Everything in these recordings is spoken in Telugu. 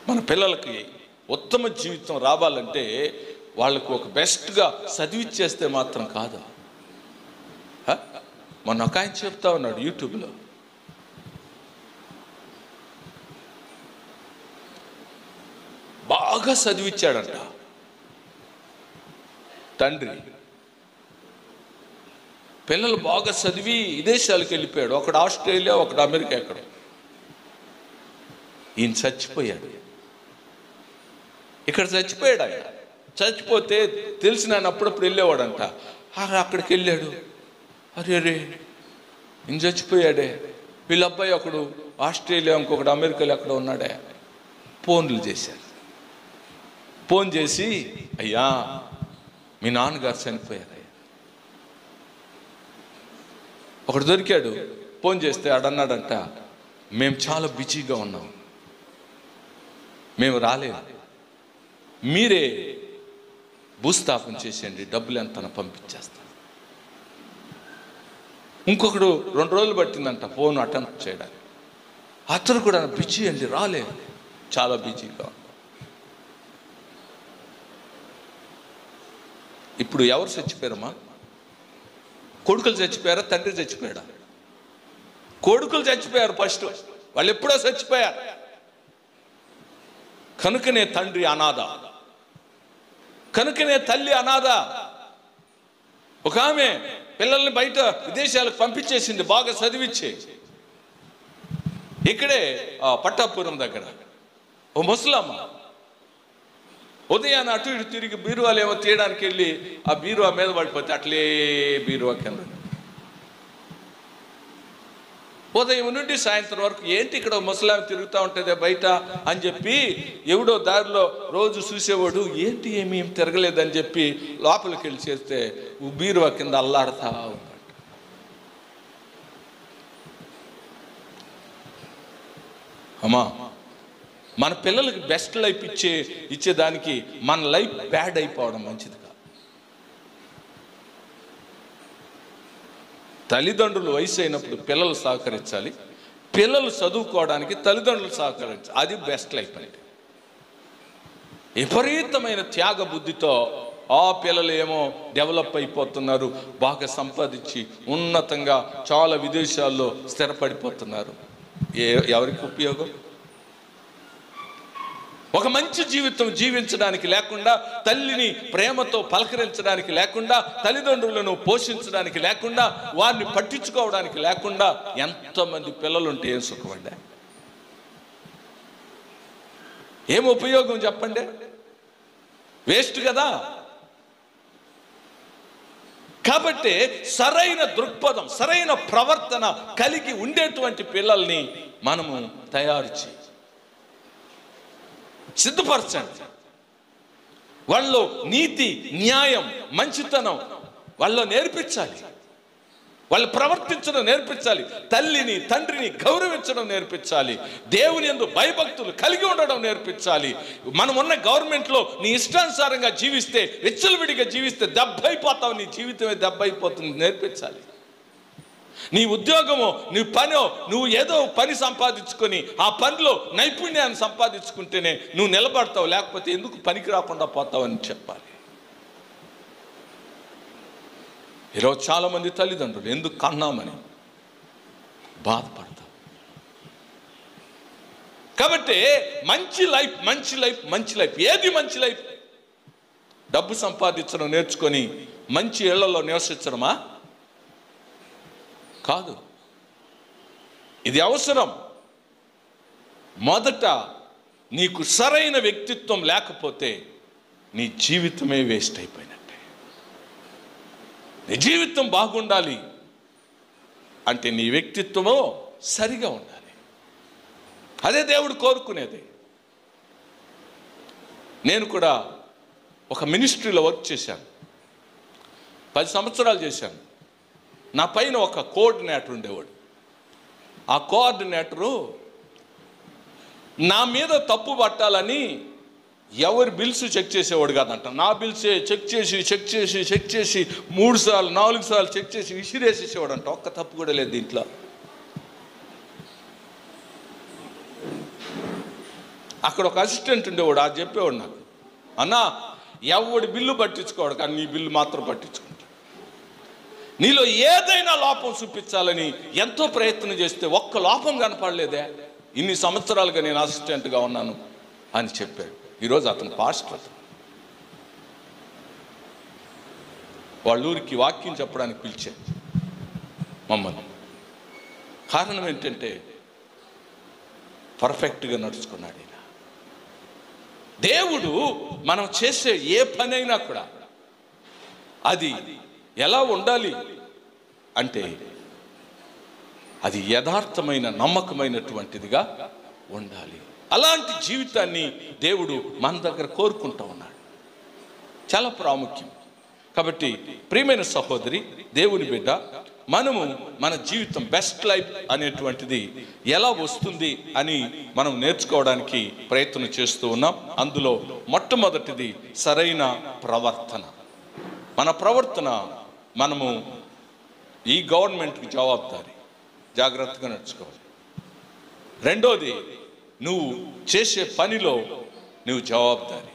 మన పిల్లలకి ఉత్తమ జీవితం రావాలంటే వాళ్ళకు ఒక బెస్ట్గా చదివిచ్చేస్తే మాత్రం కాదు. మొన్న ఒక ఆయన చెప్తా ఉన్నాడు యూట్యూబ్లో, బాగా చదివిచ్చాడంట తండ్రి. పిల్లలు బాగా చదివి విదేశాలకు వెళ్ళిపోయాడు. ఒకడు ఆస్ట్రేలియా, ఒకడు అమెరికా. ఎక్కడ ఈయన చచ్చిపోయాడు. ఇక్కడ చచ్చిపోయాడు. ఆయన చచ్చిపోతే తెలిసిన ఆయన అప్పుడప్పుడు వెళ్ళేవాడంట. అక్కడికి వెళ్ళాడు, అరే రే ఈయన చచ్చిపోయాడే, వీళ్ళ అబ్బాయి ఒకడు ఆస్ట్రేలియా, ఇంకొకడు అమెరికాలో ఎక్కడ ఉన్నాడే. ఫోన్లు చేశారు. ఫోన్ చేసి, అయ్యా మీ నాన్నగారు చనిపోయారు. ఒకడు దొరికాడు. ఫోన్ చేస్తే అడన్నాడంట, మేము చాలా బిజీగా ఉన్నాం, మేము రాలేము, మీరే భూస్థాపన చేసేయండి, డబ్బులు ఎంత పంపించేస్తాను. ఇంకొకడు 2 రోజులు పట్టిందంట ఫోన్ అటెండ్ చేయడానికి. అతను కూడా బిజీ అండి, రాలేదు, చాలా బిజీగా. ఇప్పుడు ఎవరు చచ్చిపోయారమ్మా? కొడుకులు చచ్చిపోయారా, తండ్రి చచ్చిపోయాడా? కొడుకులు చచ్చిపోయారు ఫస్ట్, వాళ్ళు ఎప్పుడో చచ్చిపోయారు. కనుకనే తండ్రి అనాథ, కనుకనే తల్లి అనాథ. ఒక ఆమె పిల్లల్ని బయట విదేశాలకు పంపించేసింది, బాగా చదివించి. ఇక్కడే పట్టాపురం దగ్గర ఓ ముసలమ్మ ఉదయాన్ని అటు ఇటు తిరిగి బీరువాలు ఏమో తీయడానికి వెళ్ళి ఆ బీరువా మీద పడిపోతే అట్లే బీరువా కింద ఉదయం నుండి సాయంత్రం వరకు ఏంటి ఇక్కడ ముసలాం తిరుగుతూ ఉంటుంది బయట అని చెప్పి ఎవడో దారిలో రోజు చూసేవాడు, ఏంటి ఏమీ తిరగలేదని చెప్పి లోపలికి వెళ్ళి చేస్తే బీరువా కింద అల్లాడుతా ఉన్నాడు. అమ్మా, మన పిల్లలకి బెస్ట్ లైఫ్ ఇచ్చేదానికి మన లైఫ్ బ్యాడ్ అయిపోవడం మంచిది కాదు. తల్లిదండ్రులు వయసు అయినప్పుడు పిల్లలు సహకరించాలి, పిల్లలు చదువుకోవడానికి తల్లిదండ్రులు సహకరించాలి. అది బెస్ట్ లైఫ్ అంటే. విపరీతమైన త్యాగ బుద్ధితో ఆ పిల్లలు ఏమో డెవలప్ అయిపోతున్నారు, బాగా సంపాదించి ఉన్నతంగా చాలా విదేశాల్లో స్థిరపడిపోతున్నారు. ఎవరికి ఉపయోగం? ఒక మంచి జీవితం జీవించడానికి లేకుండా, తల్లిని ప్రేమతో పలకరించడానికి లేకుండా, తల్లిదండ్రులను పోషించడానికి లేకుండా, వారిని పట్టించుకోవడానికి లేకుండా ఎంతమంది పిల్లలుంటే ఏం సుఖపడ్డా, ఏం ఉపయోగం చెప్పండి? వేస్ట్ కదా. కాబట్టి సరైన దృక్పథం, సరైన ప్రవర్తన కలిగి ఉండేటువంటి పిల్లల్ని మనము తయారు చేయాలి, సిద్ధపరచండి. వాళ్ళు నీతి, న్యాయం, మంచితనం వాళ్ళు నేర్పించాలి, వాళ్ళు ప్రవర్తించడం నేర్పించాలి, తల్లిని తండ్రిని గౌరవించడం నేర్పించాలి, దేవుని యందు భయభక్తులు కలిగి ఉండడం నేర్పించాలి. మనం ఉన్న గవర్నమెంట్లో నీ ఇష్టానుసారంగా జీవిస్తే, విచ్చలవిడిగా జీవిస్తే దెబ్బైపోతావు, నీ జీవితమే దెబ్బైపోతుంది, నేర్పించాలి. నీ ఉద్యోగమో, నీ పనో, నువ్వు ఏదో పని సంపాదించుకొని ఆ పనిలో నైపుణ్యాన్ని సంపాదించుకుంటేనే నువ్వు నిలబడతావు, లేకపోతే ఎందుకు పనికి రాకుండా పోతావు అని చెప్పాలి. ఈరోజు చాలామంది తల్లిదండ్రులు ఎందుకు కన్నామని బాధపడతారు. కాబట్టి మంచి లైఫ్, మంచి లైఫ్, మంచి లైఫ్. ఏది మంచి లైఫ్? డబ్బు సంపాదించడం నేర్చుకొని మంచి ఇళ్లలో నివసించడమా? కాదు. ఇది అవసరం. మొదట నీకు సరైన వ్యక్తిత్వం లేకపోతే నీ జీవితమే వేస్ట్ అయిపోయినట్టే. నీ జీవితం బాగుండాలి అంటే నీ వ్యక్తిత్వము సరిగా ఉండాలి. అదే దేవుడు కోరుకునేది. నేను కూడా ఒక మినిస్ట్రీలో వర్క్ చేశాను, 10 సంవత్సరాలు చేశాను. నా పైన ఒక కోఆర్డినేటర్ ఉండేవాడు. ఆ కోఆర్డినేటరు నా మీద తప్పు పట్టాలని ఎవరి బిల్స్ చెక్ చేసేవాడు కాదంట. నా బిల్సే చెక్ చేసి 3 సార్లు 4 సార్లు చెక్ చేసి విసిరేసేసేవాడు అంట. ఒక్క తప్పు కూడా లేదు దీంట్లో. అక్కడ ఒక అసిస్టెంట్ ఉండేవాడు, అది చెప్పేవాడు నాకు, అన్నా ఎవడి బిల్లు పట్టించుకోవాడు, కానీ నీ బిల్లు మాత్రం పట్టించుకుంటా. నీలో ఏదైనా లోపం చూపించాలని ఎంతో ప్రయత్నం చేస్తే ఒక్క లోపం కనపడలేదే, ఇన్ని సంవత్సరాలుగా నేను అసిస్టెంట్గా ఉన్నాను అని చెప్పాడు. ఈరోజు అతను పాస్టర్. వాళ్ళ ఊరికి వాక్యం చెప్పడానికి పిలిచాడు మమ్మల్ని. కారణం ఏంటంటే పర్ఫెక్ట్గా నడుచుకున్నాడు ఈయన. దేవుడు మనం చేసే ఏ పనైనా కూడా అది ఎలా ఉండాలి అంటే అది యథార్థమైన నమ్మకమైనటువంటిదిగా ఉండాలి. అలాంటి జీవితాన్ని దేవుడు మన దగ్గర కోరుకుంటూ ఉన్నాడు. చాలా ప్రాముఖ్యం. కాబట్టి ప్రియమైన సహోదరి, దేవుని బిడ్డ, మనము మన జీవితం బెస్ట్ లైఫ్ అనేటువంటిది ఎలా వస్తుంది అని మనం నేర్చుకోవడానికి ప్రయత్నం చేస్తూ ఉన్నాం. అందులో మొట్టమొదటిది సరైన ప్రవర్తన. మన ప్రవర్తన మనము ఈ గవర్నమెంట్కి జవాబుదారి, జాగ్రత్తగా నడుచుకోవాలి. రెండోది, నువ్వు చేసే పనిలో నువ్వు జవాబుదారి.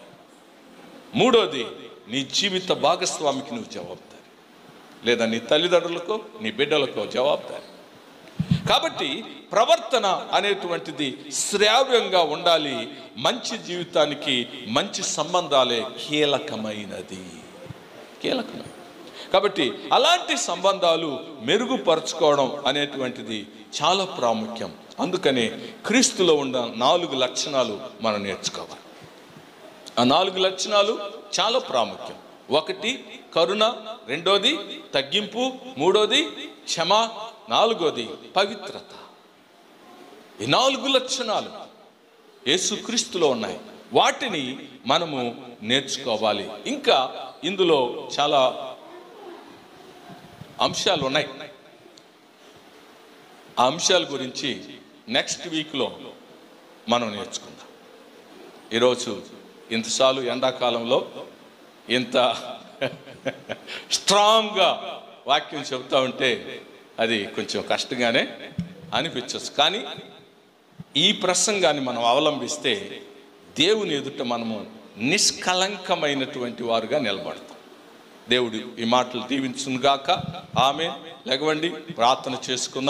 మూడోది, నీ జీవిత భాగస్వామికి నువ్వు జవాబుదారి, లేదా నీ తల్లిదండ్రులకో నీ బిడ్డలకో జవాబుదారి. కాబట్టి ప్రవర్తన అనేటువంటిది శ్రావ్యంగా ఉండాలి. మంచి జీవితానికి మంచి సంబంధాలే కీలకమైనది. కాబట్టి అలాంటి సంబంధాలు మెరుగుపరచుకోవడం అనేటువంటిది చాలా ప్రాముఖ్యం. అందుకనే క్రీస్తులో ఉన్న 4 లక్షణాలు మనం నేర్చుకోవాలి. ఆ 4 లక్షణాలు చాలా ప్రాముఖ్యం. 1 కరుణ, 2 తగ్గింపు, 3 క్షమ, 4 పవిత్రత. ఈ 4 లక్షణాలు యేసుక్రీస్తులో ఉన్నాయి. వాటిని మనము నేర్చుకోవాలి. ఇంకా ఇందులో చాలా అంశాలు ఉన్నాయి. ఆ అంశాల గురించి నెక్స్ట్ వీక్లో మనం నేర్చుకుందాం. ఈరోజు ఇంతసార్లు ఎండాకాలంలో ఇంత స్ట్రాంగ్గా వాక్యం చెబుతూ ఉంటే అది కొంచెం కష్టంగానే అనిపించవచ్చు. కానీ ఈ ప్రసంగాన్ని మనం అవలంబిస్తే దేవుని ఎదుట మనము నిష్కలంకమైనటువంటి వారుగా నిలబడతాం. దేవుడు ఈ మాటలు దీవించును గాక. ఆమేన్. లెగవండి, ప్రార్థన చేసుకుందాం.